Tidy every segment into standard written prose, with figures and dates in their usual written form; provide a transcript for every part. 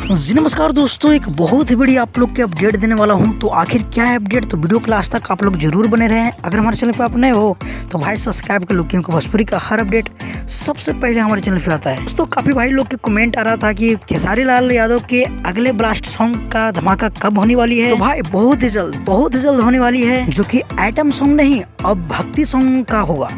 जी नमस्कार दोस्तों, एक बहुत ही बड़ी आप लोग के अपडेट देने वाला हूं। तो आखिर क्या है अपडेट, तो वीडियो के लास्ट तक आप लोग जरूर बने रहें। अगर हमारे चैनल पे आप नए हो तो भाई सब्सक्राइब कर लो, क्योंकि भोजपुरी का हर अपडेट सबसे पहले हमारे चैनल पे आता है। दोस्तों काफी भाई लोग के कमेंट आ रहा था कि खेसारी लाल यादव के अगले ब्लास्ट सॉन्ग का धमाका कब होने वाली है। तो भाई बहुत ही जल्द होने वाली है, जो कि आइटम सॉन्ग नहीं अब भक्ति सॉन्ग का होगा।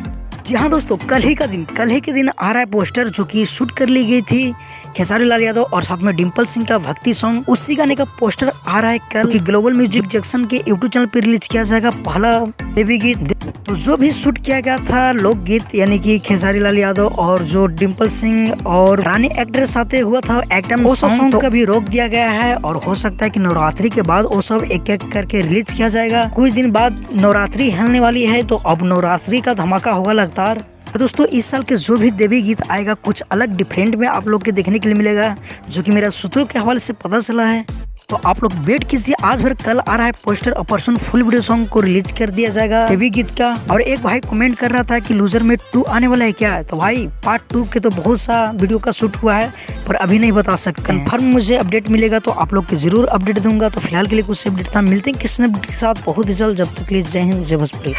जी हाँ दोस्तों, कल ही के दिन आ रहा है पोस्टर, जो कि शूट कर ली गई थी खेसारी लाल यादव और साथ में डिम्पल सिंह का भक्ति सॉन्ग। उसी गाने का पोस्टर आ रहा है कल, कि ग्लोबल म्यूजिक जंक्शन के यूट्यूब चैनल पे रिलीज किया जाएगा पहला देवी गीत। तो जो भी शूट किया गया था लोकगीत, यानी कि खेसारी लाल यादव और जो डिम्पल सिंह और रानी एक्ट्रेस आते हुआ था आइटम सॉन्ग का भी रोक दिया गया है। और हो सकता है कि नवरात्रि के बाद वो सब एक एक करके रिलीज किया जाएगा। कुछ दिन बाद नवरात्रि हेलने वाली है, तो अब नवरात्रि का धमाका होगा लगातार। दोस्तों इस साल के जो भी देवी गीत आएगा कुछ अलग डिफरेंट में आप लोग के देखने के लिए मिलेगा, जो कि मेरा सूत्रों के हवाले से पता चला है। तो आप लोग वेट कीजिए, आज भर कल आ रहा है पोस्टर और परसों फुल वीडियो सॉन्ग को रिलीज कर दिया जाएगा देवी गीत का। और एक भाई कमेंट कर रहा था कि लूजर में 2 आने वाला है क्या। तो भाई पार्ट 2 के तो बहुत सा वीडियो का शूट हुआ है, पर अभी नहीं बता सकते। कंफर्म मुझे अपडेट मिलेगा तो आप लोग के जरूर अपडेट दूंगा। तो फिलहाल के लिए कुछ अपडेट था, मिलते हैं किसी अपडेट के साथ बहुत ही जल्द। जब तक के लिए जय हिंद, जय भोजपुरी।